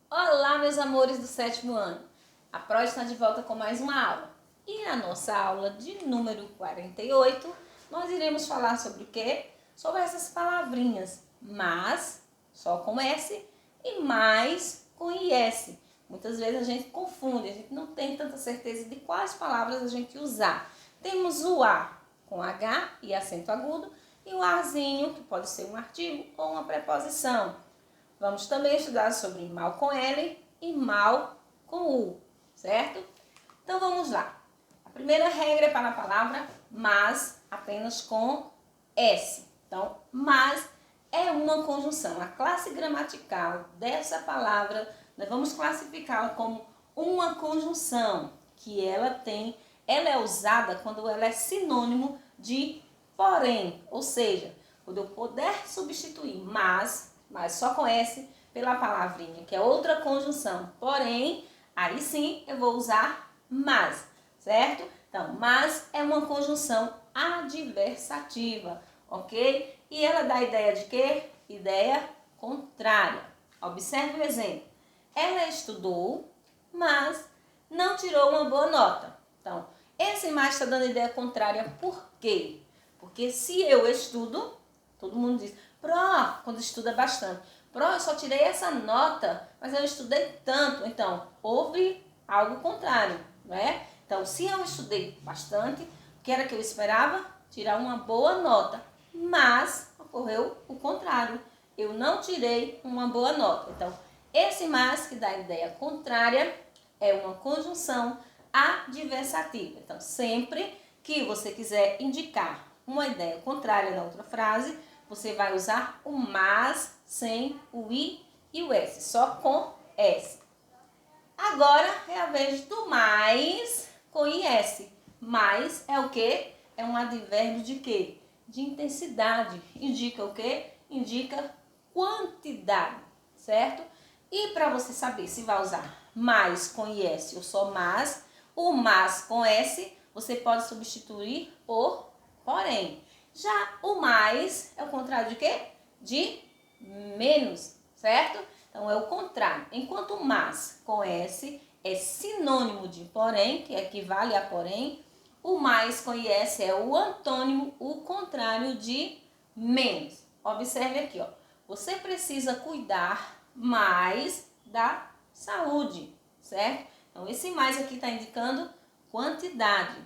Olá, meus amores do sétimo ano. A Pro está de volta com mais uma aula. E na nossa aula de número 48, nós iremos falar sobre o quê? Sobre essas palavrinhas, mas só com S e mais com IS. Muitas vezes a gente confunde, a gente não tem tanta certeza de quais palavras a gente usar. Temos o A com H e acento agudo e o Azinho, que pode ser um artigo ou uma preposição. Vamos também estudar sobre mal com L e mal com U, certo? Então vamos lá. A primeira regra é para a palavra mas apenas com S. Então, mas é uma conjunção. A classe gramatical dessa palavra nós vamos classificá-la como uma conjunção, que ela é usada quando ela é sinônimo de porém, ou seja, quando eu puder substituir mas só com S pela palavrinha, que é outra conjunção. Porém, aí sim eu vou usar mas, certo? Então, mas é uma conjunção adversativa, ok? E ela dá ideia de quê? Ideia contrária. Observe o exemplo. Ela estudou, mas não tirou uma boa nota. Então, esse mais está dando ideia contrária por quê? Porque se eu estudo, todo mundo diz, Pro, quando estuda bastante, Pro, eu só tirei essa nota, mas eu estudei tanto. Então, houve algo contrário, não é? Então, se eu estudei bastante, o que era que eu esperava? Tirar uma boa nota. Mas ocorreu o contrário. Eu não tirei uma boa nota. Então, esse mas que dá a ideia contrária é uma conjunção adversativa. Então, sempre que você quiser indicar uma ideia contrária na outra frase, você vai usar o mas sem o i e o s, só com s. Agora é a vez do mais com is. Mais é o quê? É um advérbio de quê? De intensidade. Indica o quê? Indica quantidade, certo? E para você saber se vai usar mais com is ou só mas, o mas com s você pode substituir por porém. Já o mais é o contrário de quê? De menos, certo? Então é o contrário. Enquanto o mas com s é sinônimo de porém, que equivale a porém, o mais com is é o antônimo, o contrário de menos. Observe aqui, ó. Você precisa cuidar mais da saúde, certo? Então esse mais aqui está indicando quantidade,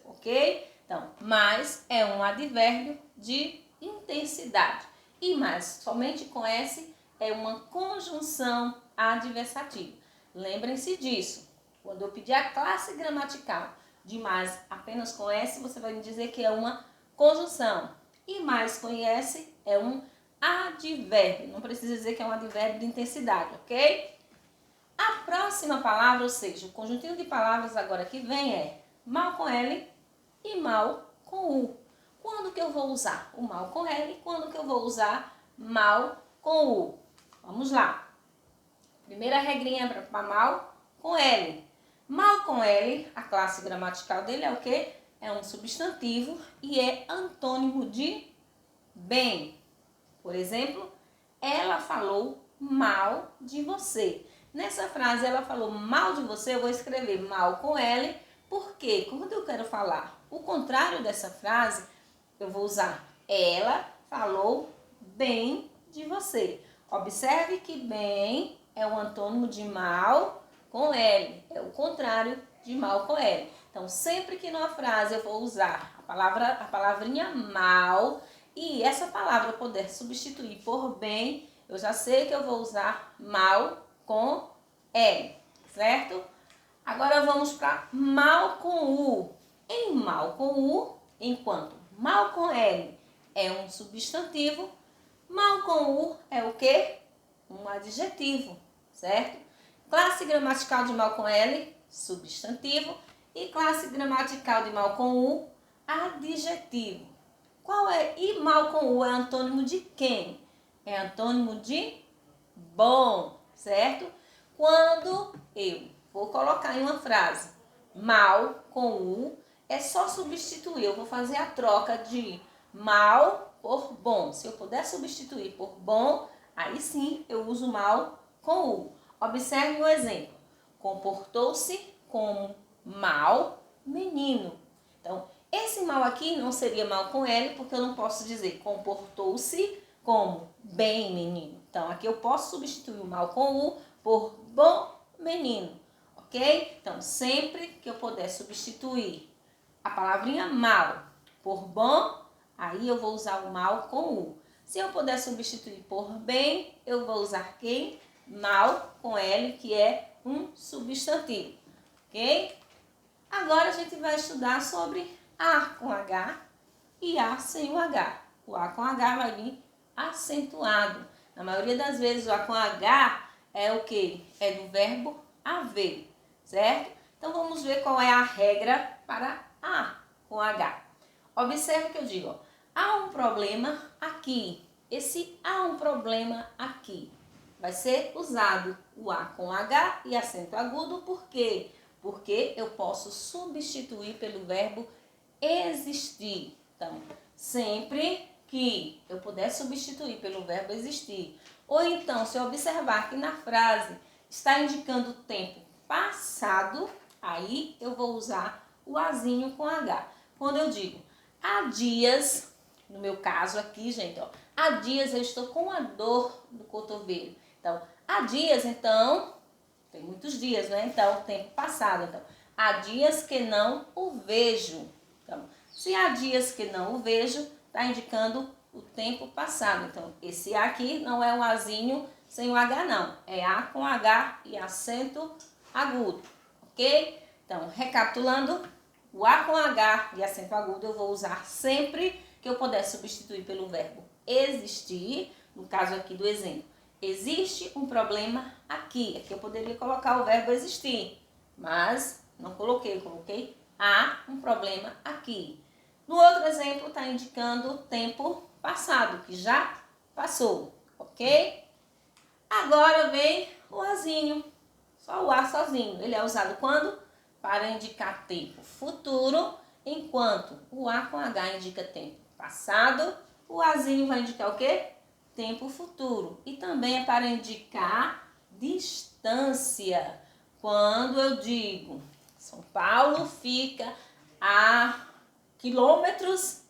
ok? Então, mais é um advérbio de intensidade. E mais, somente com S, é uma conjunção adversativa. Lembrem-se disso. Quando eu pedir a classe gramatical de mais apenas com S, você vai me dizer que é uma conjunção. E mais com IS é um advérbio. Não precisa dizer que é um advérbio de intensidade, ok? A próxima palavra, ou seja, o conjuntinho de palavras agora que vem é mal com L e mal com U. Quando que eu vou usar o mal com L e quando que eu vou usar mal com U? Vamos lá. Primeira regrinha para mal com L. Mal com L, a classe gramatical dele é o quê? É um substantivo e é antônimo de bem. Por exemplo, ela falou mal de você. Nessa frase, ela falou mal de você, eu vou escrever mal com L, porque quando eu quero falar o contrário dessa frase, eu vou usar ela falou bem de você. Observe que bem é o antônimo de mal com L, é o contrário de mal com L. Então, sempre que numa frase eu vou usar a palavrinha mal e essa palavra eu puder substituir por bem, eu já sei que eu vou usar mal com L, certo? Agora vamos para mal com U. Em mal com U, enquanto mal com L é um substantivo, mal com U é o quê? Um adjetivo, certo? Classe gramatical de mal com L, substantivo, e classe gramatical de mal com U, adjetivo. Qual é? E mal com U é antônimo de quem? É antônimo de bom, certo? Quando eu vou colocar em uma frase mal com U, é só substituir. Eu vou fazer a troca de mal por bom. Se eu puder substituir por bom, aí sim eu uso mal com U. Observe o exemplo. Comportou-se como mau menino. Então, esse mal aqui não seria mal com L, porque eu não posso dizer comportou-se como bem menino. Então, aqui eu posso substituir o mal com U por bom menino, ok? Então, sempre que eu puder substituir a palavrinha mal por bom, aí eu vou usar o mal com U. Se eu puder substituir por bem, eu vou usar quem? Mal com L, que é um substantivo, ok? Agora a gente vai estudar sobre A com H e A sem o H. O A com H vai vir acentuado. Na maioria das vezes o A com H é o quê? É do verbo haver, certo? Então vamos ver qual é a regra para A com H. Observe que eu digo, ó, há um problema aqui. Esse há um problema aqui vai ser usado o A com H e acento agudo, por quê? Porque eu posso substituir pelo verbo existir. Então, sempre que eu puder substituir pelo verbo existir, ou então, se eu observar que na frase está indicando o tempo passado, aí eu vou usar o azinho com H. Quando eu digo há dias, no meu caso aqui, gente, ó, há dias eu estou com a dor do cotovelo. Então, há dias, então, tem muitos dias, né? Então, tempo passado. Então, há dias que não o vejo. Então, se há dias que não o vejo, está indicando o tempo passado. Então, esse A aqui não é um Azinho sem o H, não. É A com H e acento agudo, ok? Então, recapitulando, o A com H e acento agudo eu vou usar sempre que eu puder substituir pelo verbo existir, no caso aqui do exemplo. Existe um problema aqui. Aqui eu poderia colocar o verbo existir, mas não coloquei. Eu coloquei há um problema aqui. No outro exemplo está indicando o tempo passado, que já passou, ok? Agora vem o Azinho, só o A sozinho. Ele é usado quando? Para indicar tempo futuro, enquanto o A com H indica tempo passado, o Azinho vai indicar o quê? Tempo futuro. E também é para indicar distância. Quando eu digo São Paulo fica a quilômetros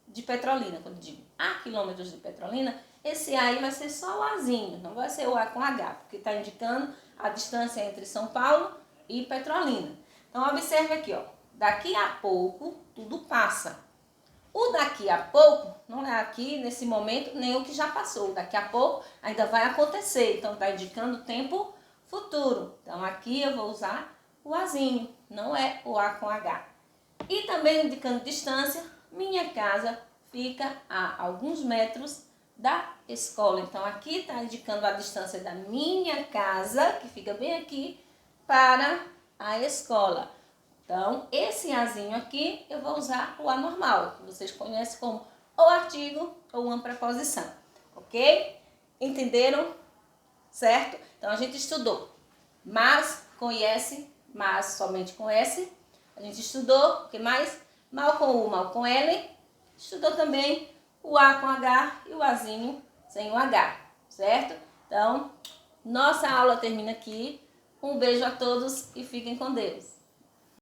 de Petrolina. Quando eu digo a quilômetros de Petrolina, esse aí vai ser só o Azinho, não vai ser o A com H, porque está indicando a distância entre São Paulo e Petrolina. Então, observe aqui, ó. Daqui a pouco, tudo passa. O daqui a pouco, não é aqui nesse momento, nem o que já passou. Daqui a pouco ainda vai acontecer. Então, está indicando tempo futuro. Então, aqui eu vou usar o Azinho, não é o A com H. E também indicando distância, minha casa fica a alguns metros da escola. Então, aqui está indicando a distância da minha casa, que fica bem aqui, para a escola. Então, esse Azinho aqui, eu vou usar o A normal, que vocês conhecem como ou artigo ou uma preposição, ok? Entenderam? Certo? Então, a gente estudou mas com S, mas somente com S. A gente estudou, o que mais? Mal com U, mal com L. Estudou também o A com H e o Azinho sem o H, certo? Então, nossa aula termina aqui. Um beijo a todos e fiquem com Deus.